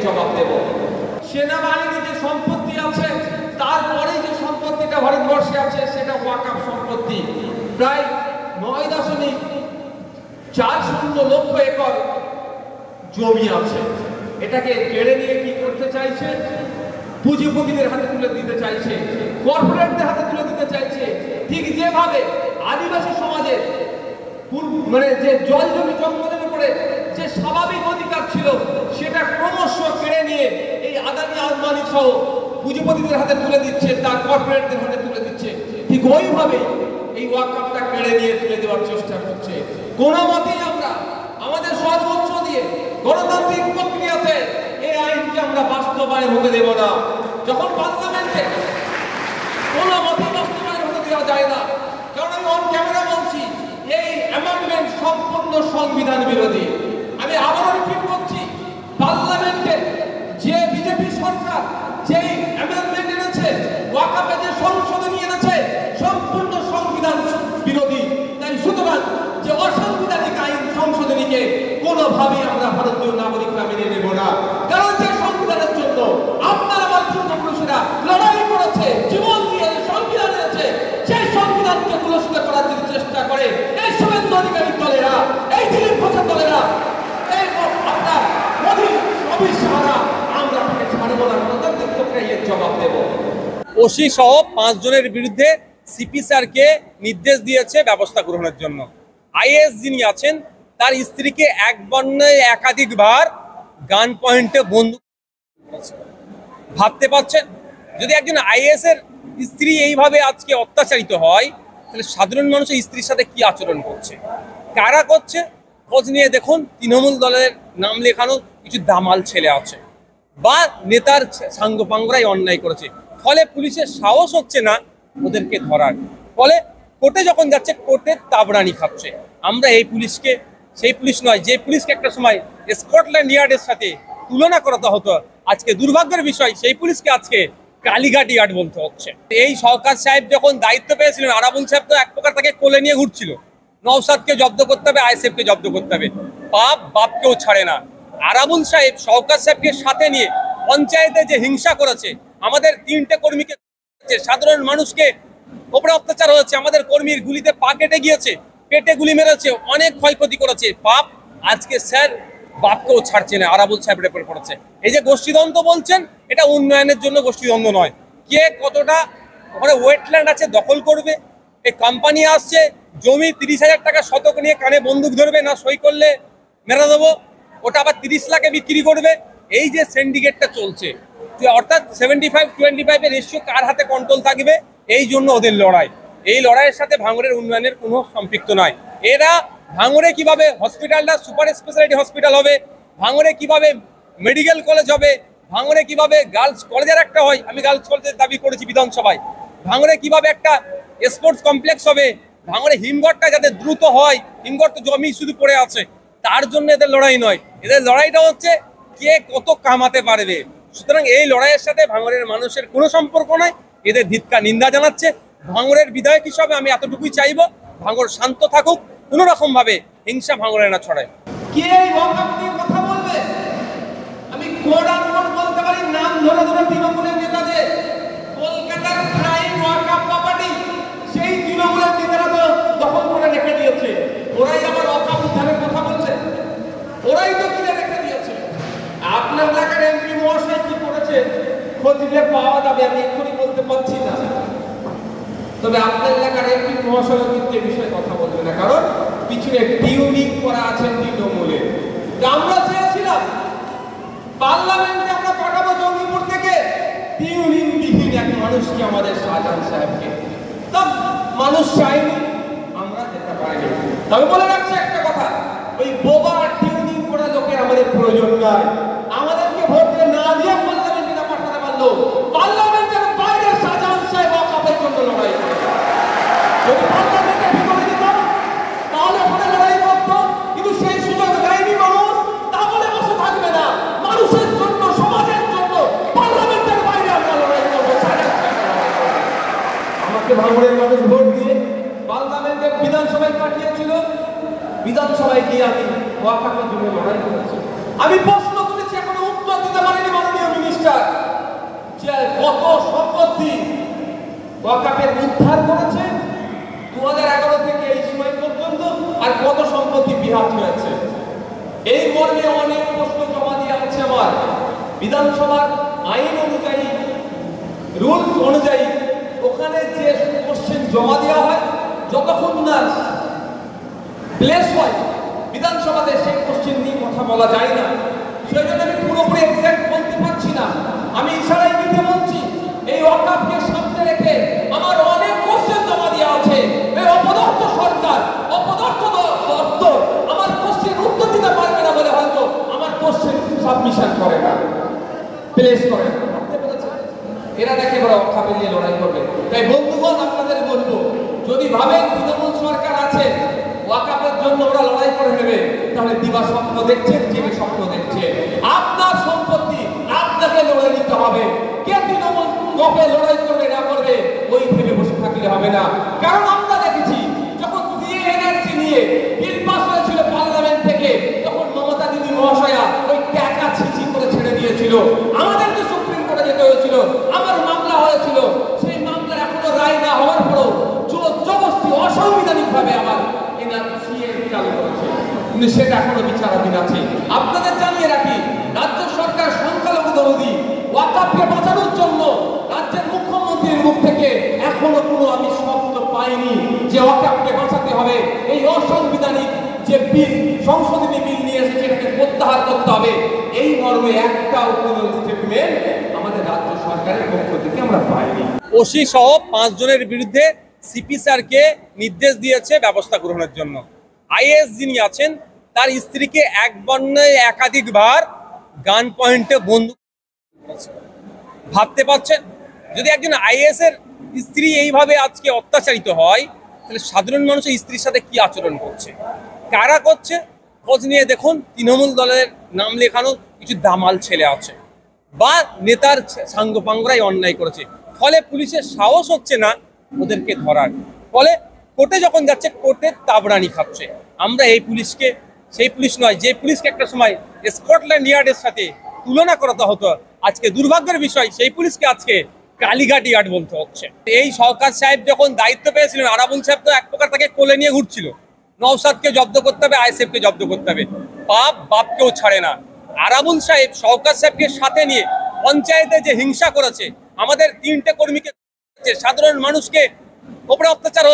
জবাব দেব। সেনাবাহিনী যে সম্পত্তি আছে, তারপরে যে সম্পত্তিটা ভারতবর্ষে আছে সেটা ওয়াকফ সম্পত্তি। প্রায় 9.40 লক্ষ একর জমি আছে। এটাকে কেড়ে নিয়ে কি করতে চাইছে? পুঁজিপতিদের হাতে তুলে দিতে চাইছে, কর্পোরেটদের হাতে তুলে দিতে চাইছে। ঠিক যেভাবে আদিবাসী সমাজের মানে যে জল জমি জঙ্গলের উপরে যে স্বাভাবিক অধিকার ছিল সেটা ক্রমশ কেড়ে নিয়ে এই আদানি আম্বানি সহ পুঁজিপতিদের হাতে তুলে দিচ্ছে, তার কর্পোরেটদের হাতে তুলে দিচ্ছে। ঠিক ওইভাবে এই ওয়াকফটা কেড়ে নিয়ে তুলে দেওয়ার চেষ্টা করছে। কোনো মতেই আমরা আমাদের সর্বোচ্চ দিয়ে গণতান্ত্রিক প্রক্রিয়াতে এই আইনকে আমরা বাস্তবায়ন হতে দেব না। যখন পার্লামেন্টে কোনো মতেই বাস্তবায়ন হতে দেওয়া যায় না, কারণ আমি অন ক্যামেরা বলছি এই অ্যামেন্ডমেন্ট সম্পূর্ণ সংবিধান বিরোধী। আমি আবারও রিপিট করছি, পার্লামেন্টে যে বিজেপি সরকার যে অ্যামেন্ডমেন্ট এনেছে, ওয়াকফে যে সংশোধনী এনেছে, সম্পূর্ণ সংবিধান বিরোধী। তাই সুতরাং যে অসাংবিধানিক আইন সংশোধনীকে কোনোভাবেই আমরা ভারতীয় নাগরিকরা মেনে নেব না। কারণ যে সংবিধানের জন্য আপনার আমার পূর্বপুরুষেরা লড়াই করেছে, জীবন দিয়ে সংবিধান এনেছে, সেই সংবিধানকে কুলসিত করার যদি চেষ্টা করে এই শুভেন্দু অধিকারী দলেরা, এই দিলীপ ঘোষের দলেরা, এই আপনার মোদী অমিত শাহরা, আমরা তাকে ছাড়ব না। গণতান্ত্রিক প্রক্রিয়ার জবাব দেব। ওসি সহ 5 জনের বিরুদ্ধে সিপি স্যারকে নির্দেশ দিয়েছে ব্যবস্থা গ্রহণের জন্য। আইএএস যিনি আছেন তার স্ত্রীকে একবার নয় একাধিকবার গান পয়েন্টে বন্দুক ভাবতে পারছেন? যদি একজন আইএএস এর স্ত্রী এইভাবে আজকে অত্যাচারিত হয়, তাহলে সাধারণ মানুষের স্ত্রীর সাথে কি আচরণ করছে, কারা করছে? খোঁজ নিয়ে দেখুন, তৃণমূল দলের নাম লেখানো কিছু দামাল ছেলে আছে বা নেতার সাঙ্গপাঙ্গরাই অন্যায় করেছে। ফলে পুলিশের সাহস হচ্ছে না ওদেরকে ধরার। ফলে কোর্টে যখন যাচ্ছে কোর্টে তাবড়ানি খাচ্ছে। আমরা এই পুলিশকে সেই পুলিশ নয় যে পুলিশকে একটা সময় স্কটল্যান্ড ইয়ার্ডের সাথে তুলনা করাতে হতো, আজকে দুর্ভাগ্যের বিষয় সেই পুলিশকে আজকে কালীঘাট ইয়ার্ড বলতে হচ্ছে। এই সরকার সাহেব যখন দায়িত্ব পেয়েছিলেন, আরাবুল সাহেব তো এক প্রকার তাকে কোলে নিয়ে ঘুরছিল। নওশাদকে জব্দ করতে হবে, আইএসএফকে জব্দ করতে হবে, বাপ বাপকেও ছাড়ে না। আরাবুল সাহেব সরকার সাহেবকে সাথে নিয়ে পঞ্চায়েতে যে হিংসা করেছে, আমাদের 3টে কর্মীকে, সাধারণ মানুষকে ওপরে অত্যাচার হয়েছে, আমাদের কর্মীর গুলিতে পা কেটে গিয়েছে, পেটে গুলি মেরেছে, অনেক ক্ষয়ক্ষতি করেছে। বাপ আজকে স্যার বাপকেও ছাড়ছে না, আরাবুল সাহেবের উপর পড়েছে। এই যে গোষ্ঠীদ্বন্দ্ব বলছেন, এটা উন্নয়নের জন্য গোষ্ঠীদ্বন্দ্ব নয়। কে কতটা ওখানে ওয়েটল্যান্ড আছে দখল করবে, এই কোম্পানি আসছে জমি 30,000 টাকা শতক নিয়ে কানে বন্দুক ধরবে, না সই করলে মেরে দেবো, ওটা আবার 30 লাখে বিক্রি করবে। এই যে সিন্ডিকেটটা চলছে, অর্থাৎ 75-25 এর রেশিও কার হাতে কন্ট্রোল থাকবে, এই জন্য ওদের লড়াই। এই লড়াইয়ের সাথে ভাঙড়ের উন্নয়নের কোনো সম্পৃক্ত নয়। এরা ভাঙড়ে কিভাবে হসপিটালটা সুপার স্পেশালিটি হসপিটাল হবে, ভাঙড়ে কিভাবে মেডিকেল কলেজ হবে, ভাঙড়ে কিভাবে গার্লস কলেজের একটা হয়, আমি গার্লস কলেজের দাবি করেছি বিধানসভায়, ভাঙড়ে কিভাবে একটা স্পোর্টস কমপ্লেক্স হবে, ভাঙড়ে হিমঘরটা যাতে দ্রুত হয়, হিমঘর তো জমি শুধু পড়ে আছে, তার জন্য এদের লড়াই নয়। এদের লড়াইটা হচ্ছে কে কত কামাতে পারবে। সুতরাং এই লড়াইয়ের সাথে ভাঙড়ের মানুষের কোনো সম্পর্ক নাই। এদের ধিক্কার নিন্দা জানাচ্ছে। ভাঙড়ের বিধায়ক হিসাবে আমি এতটুকুই চাইবো, ভাঙড় শান্ত থাকুক, কোনো রকম ভাবে হিংসা ভাঙড়ে না ছড়ায়। কে এই ওয়াকফ নিয়ে কথা বলবে? আমি কোড আনকোড বলতে পারি, নাম ধরে ধরে তৃণমূলের নেতাদের, কলকাতার প্রাইম ওয়াকফ প্রপার্টি সেই তৃণমূলের নেতারা তো দখল করে রেখে দিয়েছে। ওরাই আবার ওয়াকফ উদ্ধারের কথা বলছে, ওরাই তো কিনে রেখে দিয়েছে। আপনার এলাকার এমপি মহাশয় কি করেছে খোঁজ নিলে পাওয়া যাবে, আমি এক্ষুনি বলতে পারছি না। তবে আপনার এলাকার এমপি মহাশয় কিন্তু এ বিষয়ে কথা বলবে না, কারণ পিছনে টিউনিং করা আছে তৃণমূলের। আমরা চেয়েছিলাম পার্লামেন্টে আমরা পাঠাবো জঙ্গিপুর থেকে টিউনিং বিহীন এক মানুষকে, আমাদের শাহজাহান সাহেবকে। তবে মানুষ চাইনি, আমরা যেতে পারিনি। তবে বলে রাখছি একটা কথা, ওই বোবা টিউনিং করা লোকের আমাদের প্রয়োজন নাই। আমাদেরকে ভোট না দিয়ে পার্লামেন্টে না পাঠাতে পারলো, পার্লামেন্টের বাইরে শাহজাহান সাহেব ওয়াকফের জন্য লড়াই করে। যদি পার্লামেন্টে ভিতরে দিতাম তাহলে ওখানে লড়াই করতো, কিন্তু সেই সুযোগ দেয়নি মানুষ। তা বলে বসে থাকবে না, মানুষের জন্য, সমাজের জন্য পার্লামেন্টের বাইরে আমরা লড়াই করবো। আমাকে ভাঙড়ের মানুষ ভোট দিয়ে পার্লামেন্টের বিধানসভায় পাঠিয়েছিল, বিধানসভায় গিয়ে আমি ওয়াকফের জন্য লড়াই করেছি। আমি প্রশ্ন তুলেছি, এখনো উত্তর দিতে পারিনি। বিধানসভার আইন অনুযায়ী, রুলস অনুযায়ী ওখানে যে কোশ্চেন জমা দেওয়া হয়, যতক্ষণ না প্লেস হয় বিধানসভাতে সেই কোশ্চেন নিয়ে কথা বলা যায় না। সেই জন্য আমি পুরোপুরি এক্সাক্ট বলতে পারছি না, আমি ইশারায় দিতে বলছি। এই ওয়াকফকে সামনে রেখে আমার অনেক কোশ্চেন জমা দেওয়া আছে। এই অপদার্থ সরকার, অপদার্থ দপ্তর আমার কোশ্চেন উত্তর দিতে পারবে না বলে হয়তো আমার কোশ্চেন সাবমিশন করে না, প্লেস করে না। ভাবতে পেরেছেন? এরা দেখে বড় ওয়াকফ নিয়ে লড়াই করবে। তাই বন্ধুগণ, আপনাদের বলবো, যদি ভাবেন তৃণমূল সরকার আছে ওয়াকফের জন্য ওরা লড়াই করে নেবে, তাহলে দিবা স্বপ্ন দেখছেন, জেগে স্বপ্ন দেখছে। আপনার সম্পত্তি আপনাকে লড়াই নিতে হবে। কে তৃণমূল কবে লড়াই করবে না করবে ওই ভেবে বসে থাকলে হবে না। কারণ আমরা দেখেছি যখন সিএনআরসি নিয়ে বিল পাস হয়েছিল পার্লামেন্ট থেকে, তখন মমতা দিদি মহাশয়া ওই টাকা ছিচি করে ছেড়ে দিয়েছিল। আমাদেরকে সুপ্রিম কোর্টে যেতে হয়েছিল, আমার মামলা হয়েছিল। সেই মামলার এখনো রায় না হওয়ার পরও জোর জবরদস্তি অসাংবিধানিক ভাবে আমার চালু করেছে, কিন্তু সেটা এখনো বিচারাধীন আছে। আপনাদের জানিয়ে রাখি, রাজ্য সরকার সংখ্যালঘু দরদি ওয়াকফকে বাঁচানোর জন্য রাজ্যের মুখ্যমন্ত্রীর মুখ থেকে এখনো কোনো আমি শব্দ পাইনি যে ওয়াকফকে বাঁচাতে হবে। এই অসাংবিধানিক যে বিল, সংশোধনী বিল নিয়ে এসেছে, এটাকে প্রত্যাহার করতে হবে, এই মর্মে একটাও কোনো স্টেটমেন্ট আমাদের রাজ্য সরকারের পক্ষ থেকে আমরা পাইনি। ওসি সহ 5 জনের বিরুদ্ধে সিপি স্যারকে নির্দেশ দিয়েছে ব্যবস্থা গ্রহণের জন্য। আইএএস যিনি আছেন তার স্ত্রীকে এক বন্যায় একাধিকবার গান পয়েন্টে বন্দুক। ভাবতে পারছেন, যদি একজন আইএএস এর স্ত্রী এইভাবে আজকে অত্যাচারিত হয়, তাহলে সাধারণ মানুষের স্ত্রীর সাথে কি আচরণ করছে, কারা করছে, খোঁজ নিয়ে দেখুন। তৃণমূল দলের নাম লেখানো কিছু দামাল ছেলে আছে বা নেতার সাঙ্গপাঙ্গরাই অন্যায় করেছে, ফলে পুলিশের সাহস হচ্ছে না ওদেরকে ধরার। ফলে কোর্টে যখন যাচ্ছে, কোর্টের তাবড়ানি খাচ্ছে। আমরা এই পুলিশকে সেই পুলিশ নয় যে পুলিশকে একটা সময় স্কটল্যান্ড ইয়ার্ডের সাথে তুলনা করাতে হতো, আজকে দুর্ভাগ্যের বিষয় সেই পুলিশকে আজকে কালীঘাট ইয়ার্ড বলতে হচ্ছে। এই সরকার সাহেব যখন দায়িত্ব পেয়েছিলেন, আরাবুল সাহেব তো এক প্রকার তাকে কোলে নিয়ে ঘুরছিল। নওশাদকে জব্দ করতে হবে, আইএসএফকে জব্দ করতে হবে, বাপ বাপকেও ছাড়ে না। আরাবুল সাহেব সরকার সাহেবকে সাথে নিয়ে পঞ্চায়েতে যে হিংসা করেছে, আমাদের 3টে কর্মীকে, সাধারণ মানুষকে ওপরে অত্যাচার